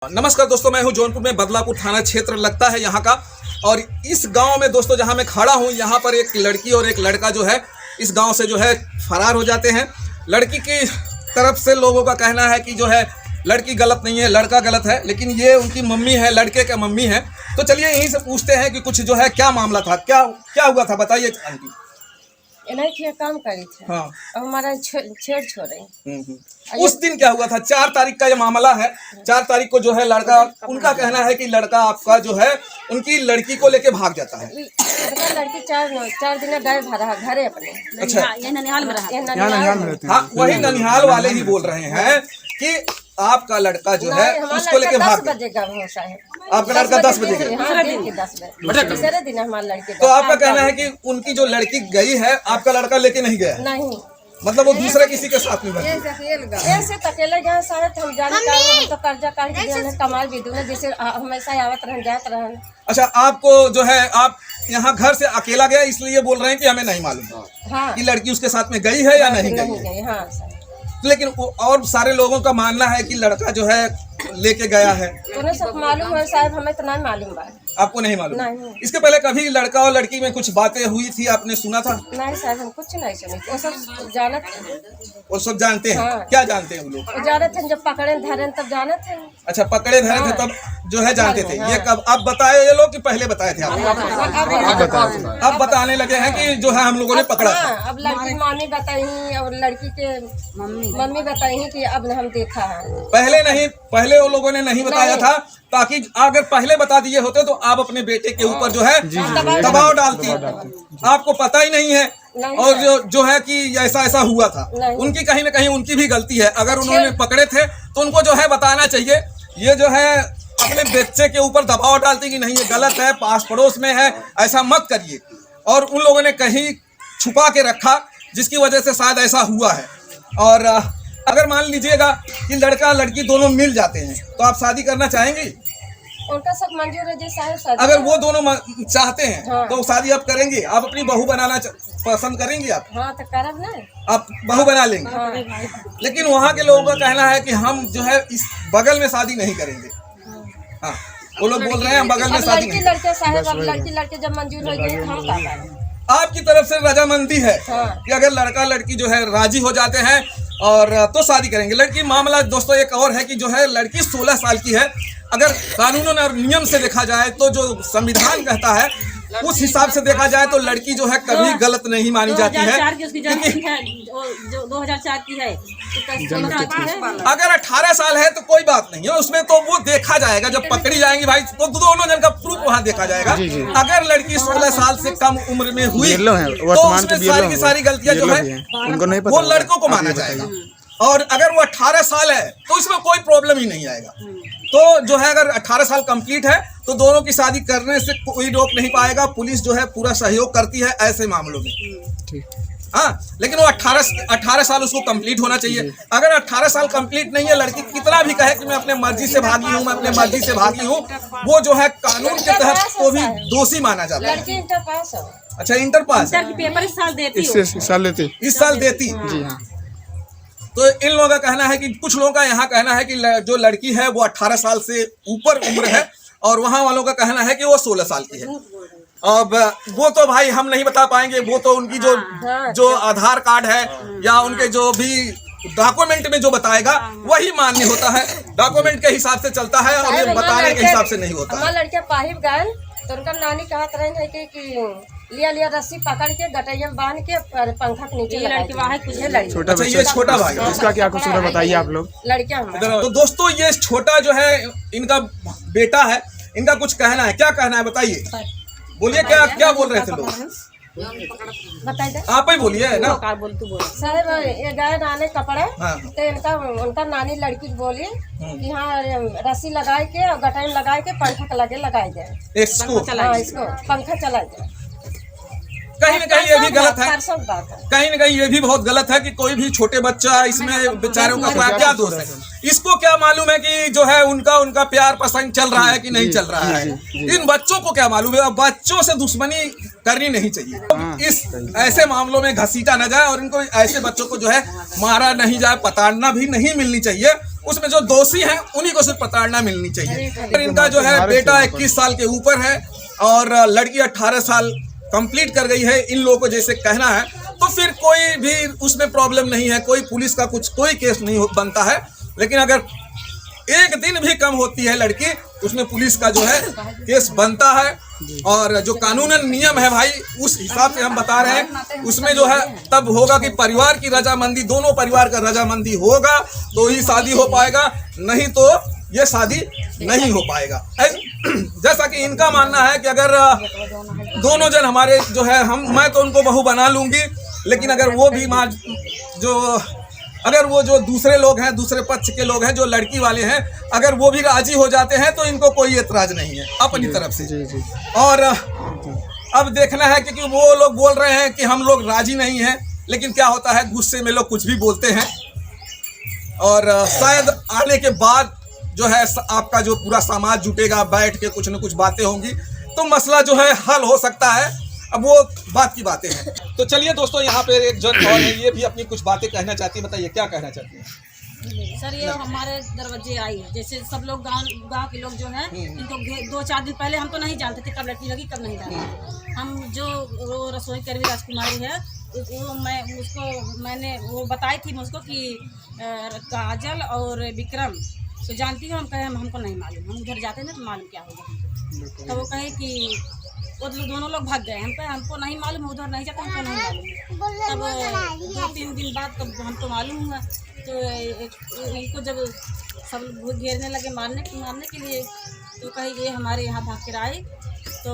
नमस्कार दोस्तों, मैं हूं जौनपुर में बदलापुर थाना क्षेत्र लगता है यहाँ का। और इस गांव में दोस्तों जहां मैं खड़ा हूं, यहाँ पर एक लड़की और एक लड़का जो है इस गांव से जो है फरार हो जाते हैं। लड़की की तरफ से लोगों का कहना है कि जो है लड़की गलत नहीं है, लड़का गलत है, लेकिन ये उनकी मम्मी है, लड़के का मम्मी है। तो चलिए यहीं से पूछते हैं कि कुछ जो है क्या मामला था, क्या हुआ था, बताइए आंटी। एनआई काम करी थे। हाँ। अब हमारा छेड़ छोड़े। उस दिन क्या हुआ था? 4 तारीख का ये मामला है। 4 तारीख को जो है लड़का, उनका कहना है कि लड़का आपका जो है उनकी लड़की को लेके भाग जाता है। लड़की 4 दिन गए घरे अपने। अच्छा, ये ननिहाल में रहा। हाँ, वही ननिहाल वाले ही बोल रहे हैं कि आपका लड़का जो है उसको लेके भाग गया। 10 बजे का भरोसा है। आपका लड़का 10 बजे गया। तीसरे दिन हमारे लड़के। तो आपका कहना है कि उनकी जो लड़की गई है आपका लड़का लेके नहीं गया? नहीं, मतलब वो दूसरे किसी के साथ में ऐसे तकेले गए शायद। हम जाने का हम तो कर्जा काट के कमाल भी दूं जैसे हमेशा आवत रहन जात रहन। अच्छा, आपको जो है आप यहाँ घर से अकेला गया इसलिए बोल रहे हैं कि हमें नहीं मालूम हाँ, कि लड़की उसके साथ में गई है या नहीं गई है। हाँ सर। लेकिन और सारे लोगों का मानना है कि लड़का जो है लेके गया है। उन्हें सब मालूम है साहब, हमें तो नहीं मालूम बा। आपको नहीं मालूम? नहीं। इसके पहले कभी लड़का और लड़की में कुछ बातें हुई थी, आपने सुना था? नहीं साहब, हम कुछ नहीं सुनी। वो सब जानत थे। वो सब जानते हैं? हाँ। क्या जानते हैं वो लोग? वो जानत थे, जब पकड़े धरे तब जानत थे। अच्छा, पकड़े धरे थे तब जो है जानते थे। ये कब अब बताए ये लोग कि पहले बताए थे आपको? अब बताने लगे हैं कि जो है हम लोगों ने पकड़ा था। अब लड़की मामी बताई और लड़की के मम्मी बताई कि अब हम देखा है। पहले वो लोगों ने नहीं बताया था, ताकि अगर पहले बता दिए होते तो आप अपने बेटे के ऊपर जो है दबाव डालती। आपको पता ही नहीं है और जो है कि ऐसा ऐसा हुआ था। उनकी कहीं ना कहीं उनकी भी गलती है। अगर उन्होंने पकड़े थे तो उनको जो है बताना चाहिए। ये जो है अपने बच्चे के ऊपर दबाव डालती कि नहीं ये गलत है, पास पड़ोस में है, ऐसा मत करिए। और उन लोगों ने कहीं छुपा के रखा जिसकी वजह से शायद ऐसा हुआ है। और अगर मान लीजिएगा कि लड़का लड़की दोनों मिल जाते हैं तो आप शादी करना चाहेंगी? उनका सब मंजूर है जी साहब। अगर वो दोनों चाहते हैं हाँ। तो शादी आप करेंगे? आप अपनी बहू बनाना पसंद करेंगी? आप हाँ तो करब ना, आप बहू बना लेंगे। हाँ। लेकिन वहाँ के लोगों का कहना है कि हम जो है इस बगल में शादी नहीं करेंगे। हाँ, वो लोग बोल रहे हैं हम बगल में शादी नहीं। लड़के साहब, अब लड़के जब मंजूर हो गए हम क्या करें? आपकी तरफ से रजामंदी है कि अगर लड़का लड़की जो है राजी हो जाते हैं और तो शादी करेंगे। लड़की मामला दोस्तों एक और है कि जो है लड़की 16 साल की है। अगर कानून और नियम से देखा जाए तो जो संविधान कहता है उस हिसाब से देखा जाए तो लड़की जो है कभी गलत नहीं मानी जाती है। 2004 की है। अगर 18 साल है तो कोई बात नहीं है, उसमें तो वो देखा जाएगा जब पकड़ी जाएंगी भाई, तो दोनों जन का प्रूफ वहाँ देखा जाएगा। अगर लड़की 16 साल से कम उम्र में हुई तो उसमें सारी की सारी गलतियाँ जो है वो लड़कों को माना जाएगा। और अगर वो 18 साल है तो इसमें कोई प्रॉब्लम ही नहीं आएगा। तो जो है अगर 18 साल कंप्लीट है तो दोनों की शादी करने से कोई रोक नहीं पाएगा। पुलिस जो है पूरा सहयोग करती है ऐसे मामलों में। हाँ, लेकिन वो 18 साल उसको कंप्लीट होना चाहिए। अगर 18 साल कंप्लीट नहीं है, लड़की कितना भी कहे कि मैं अपने मर्जी से भागी हूँ, मैं अपने मर्जी से भागी हूँ, वो जो है कानून के तहत तो भी दोषी माना जाता है। लड़की इंटर पास है। अच्छा, इंटर पास है। पेपर इस साल देती। इस साल देती। जी हाँ। तो इन लोगों का कहना है कि कुछ लोगों का यहाँ कहना है कि जो लड़की है वो 18 साल से ऊपर उम्र है और वहाँ वालों का कहना है कि वो 16 साल की है। अब वो तो भाई हम नहीं बता पाएंगे, वो तो उनकी जो आधार कार्ड है या उनके जो भी डॉक्यूमेंट में जो बताएगा वही मान्य होता है। डॉक्यूमेंट के हिसाब से चलता है और ये बताने के हिसाब से नहीं होता। हमारे लड़के पाहिब गए तो उनका नानी कहत रहे हैं कि लिया रस्सी पकड़ के गटैया बांध के पंखा के नीचे लड़की वहाँ कुछ छोटा। अच्छा, ये छोटा भाई, इसका क्या कसूर है बताइए आप लोग। लड़कियां तो दोस्तों ये छोटा जो है इनका बेटा है, इनका कुछ कहना है। क्या कहना है बताइए, बोलिए। क्या बोल रहे थे लोग? बताइए, आप ही बोलिए ना। साहब ये गए नाने कपड़े तो उनका नानी लड़की बोली कि हाँ रस्सी लगाए के और गटाई लगाए के पंखा लगे लगाए जाए, इसको पंखा चला जाए। कहीं ना कहीं ये भी गलत है। कहीं ना कहीं ये भी बहुत गलत है कि कोई भी छोटे बच्चा इसमें बेचारों का क्या दोष है? इसको क्या मालूम है कि जो है उनका प्यार पसंद चल रहा है कि नहीं चल रहा है? इन बच्चों को क्या मालूम है? बच्चों से दुश्मनी करनी नहीं चाहिए। इस ऐसे मामलों में घसीटा न जाए और इनको ऐसे बच्चों को जो है मारा नहीं जाए, पताड़ना भी नहीं मिलनी चाहिए। उसमें जो दोषी हैं उन्हीं को सिर्फ प्रताड़ना मिलनी चाहिए। इनका जो है बेटा 21 साल के ऊपर है और लड़की 18 साल कंप्लीट कर गई है, इन लोगों को जैसे कहना है, तो फिर कोई भी उसमें प्रॉब्लम नहीं है, कोई पुलिस का कोई केस नहीं बनता है। लेकिन अगर एक दिन भी कम होती है लड़की, उसमें पुलिस का जो है केस बनता है। और जो कानूनन नियम है भाई, उस हिसाब से हम बता रहे हैं, उसमें जो है तब होगा कि परिवार की रजामंदी, दोनों परिवार का रजामंदी होगा तो ही शादी हो पाएगा, नहीं तो ये शादी नहीं हो पाएगा। जैसा कि इनका मानना है कि अगर दोनों जन हमारे जो है मैं तो उनको बहू बना लूंगी, लेकिन अगर वो भी अगर वो जो दूसरे लोग हैं, दूसरे पक्ष के लोग हैं जो लड़की वाले हैं, अगर वो भी राजी हो जाते हैं तो इनको कोई एतराज नहीं है अपनी तरफ से। और अब देखना है क्योंकि वो लोग बोल रहे हैं कि हम लोग राजी नहीं हैं, लेकिन क्या होता है गुस्से में लोग कुछ भी बोलते हैं। और शायद आने के बाद जो है आपका जो पूरा समाज जुटेगा, बैठ के कुछ न कुछ बातें होंगी तो मसला जो है हल हो सकता है। अब वो बात की बातें हैं। तो चलिए दोस्तों, यहाँ पे एक जन और है, ये भी अपनी कुछ बातें कहना चाहती है। बताइए क्या कहना चाहती है? सर, ये हमारे दरवाजे आई है, जैसे सब लोग गांव के लोग जो हैं, इनको 2-4 दिन पहले हम तो नहीं जानते थे कब लड़की लगी कब नहीं जानते। हम जो वो रसोई कर्मी राजकुमारी है, मैंने वो बताई थी मुझको कि काजल और विक्रम तो जानती हो। हम कहे हमको नहीं मालूम, हम उधर जाते ना तो मालूम क्या होगा। तो वो कहे कि वो दोनों लोग भाग गए। हम कहे हमको नहीं मालूम, उधर नहीं जाता, हमको नहीं मालूम। तब 2-3 दिन बाद तब हमको मालूम हुआ। तो इनको जब सब घेरने लगे मारने के लिए, तो कहे ये हमारे यहाँ भाग कर आए। तो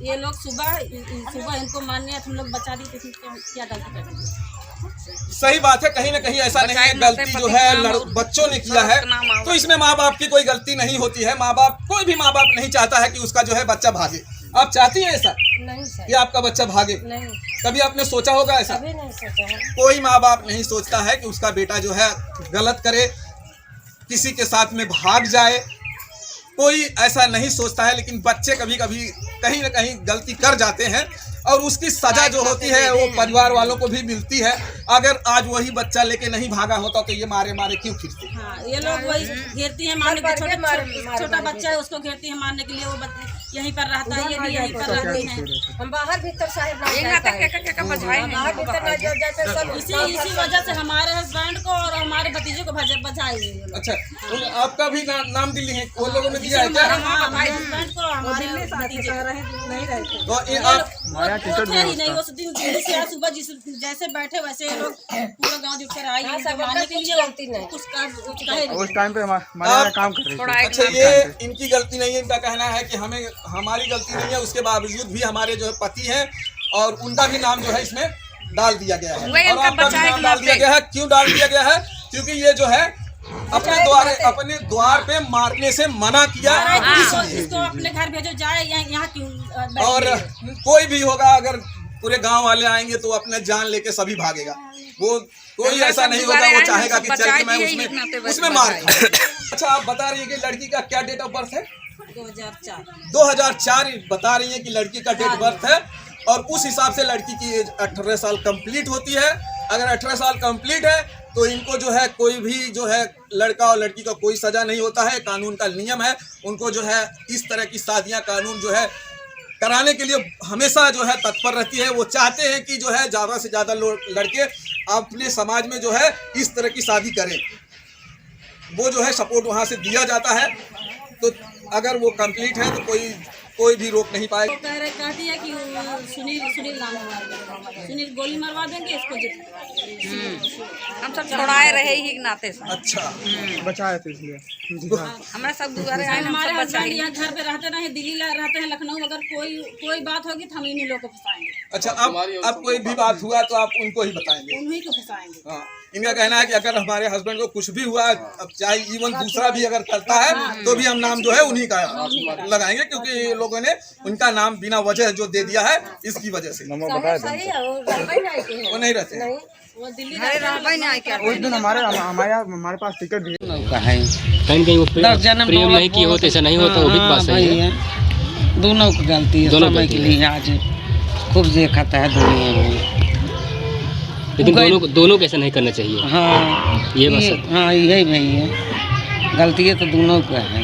ये लोग सुबह इनको मारने हम लोग बचा दी, तो क्या गलती कर दी? सही बात है, कहीं ना कहीं ऐसा नहीं है, गलती जो है बच्चों ने किया है, तो इसमें माँ बाप की कोई गलती नहीं होती है। कोई भी माँ बाप नहीं चाहता है कि उसका जो है बच्चा भागे। आप चाहती हैं ऐसा? नहीं सर। कि आपका बच्चा भागे? नहीं। कभी आपने सोचा होगा ऐसा? कभी नहीं सोचा है। कोई माँ बाप नहीं सोचता है कि उसका बेटा जो है गलत करे, किसी के साथ में भाग जाए, कोई ऐसा नहीं सोचता है। लेकिन बच्चे कभी कभी कहीं ना कहीं गलती कर जाते हैं और उसकी सजा जो होती है वो परिवार वालों को भी मिलती है। अगर आज वही बच्चा लेके नहीं भागा होता तो ये मारे क्यों फिरते? हाँ, ये लोग वही घेरती है मारने के लिए। छोटा बच्चा है, उसको घेरती है मारने के लिए। वो यहीं पर रहता है, ये भी यहीं पर रहते हैं। हम बाहर भीतर साहेब इसी वजह से हमारे हस्बैंड को और हमारे भतीजे को बचाए। अच्छा, आपका भी नाम दिल्ली है, वो लोगों में दिया है क्या? हमारे हस्बैंड को हमारे भतीजे नहीं नहीं, उस दिन दिल्ली से आज सुबह जैसे बैठे वैसे लोग पूरा गांव जुटकर आई मारने के लिए। उस टाइम पे हमारा काम कर रही थी। अच्छा, ये इनकी गलती नहीं है, इनका कहना है कि हमारी गलती नहीं है, उसके बावजूद भी हमारे जो है पति हैं और उनका भी नाम जो है इसमें डाल दिया गया है। और आपका भी नाम डाल दिया गया है। क्यों डाल दिया गया है? क्योंकि ये जो है अपने द्वार पे मारने से मना किया। इसको अपने घर भेजो, जाए यहाँ क्यों? और कोई भी होगा, अगर पूरे गांव वाले आएंगे तो अपने जान लेके सभी भागेगा। वो कोई ऐसा नहीं होगा, वो चाहेगा कि चल के मैं उसमें मार। अच्छा, आप बता रही है कि लड़की का क्या डेट ऑफ बर्थ है? 2004 बता रही है कि लड़की का डेट बर्थ है। और उस हिसाब से लड़की की एज 18 साल कंप्लीट होती है। अगर 18 साल कंप्लीट है तो इनको जो है कोई भी जो है लड़का और लड़की का कोई सजा नहीं होता है। कानून का नियम है, उनको जो है इस तरह की शादियां कानून जो है कराने के लिए हमेशा जो है तत्पर रहती है। वो चाहते हैं कि जो है ज़्यादा से ज़्यादा लड़के अपने समाज में जो है इस तरह की शादी करें। वो जो है सपोर्ट वहाँ से दिया जाता है। तो अगर वो कंप्लीट है तो कोई भी रोक नहीं पाएगा। कहती है कि सुनील नाम है, सुनील गोली मरवा देंगे इसको। हम सब छोड़ाए रहे ही नाते से। अच्छा, बचाए थे इसलिए हमारे सब दुआरे आए। हमारे हस्बैंड यहाँ घर पे रहते नहीं, दिल्ली रहते हैं, लखनऊ। अगर कोई बात होगी तो हम इन्हीं लोगों को फंसाएंगे। अच्छा, अब कोई भी बात हुआ तो आप उनको ही बताएंगे? उन्हीं को फंसाएंगे। हाँ, इनका कहना है कि अगर हमारे हस्बैंड को कुछ भी हुआ, अब चाहे इवन दूसरा भी अगर करता है तो भी हम नाम जो है उन्हीं का लगाएंगे, क्योंकि लोगों ने उनका नाम बिना वजह जो दे दिया है इसकी वजह से। सही है, वो नहीं रहते हैं। वो दिल्ली उस दिन हमारे पास टिकट भी कहीं वो प्रेम नहीं किए होते, ऐसा नहीं होता। वो भी बात सही है। दोनों की गलती है। समय के लिए आज खूब देखता है दुनिया में। लेकिन दोनों को ऐसा नहीं करना चाहिए। हाँ ये बात हाँ यही भाई है, गलती तो दोनों का है।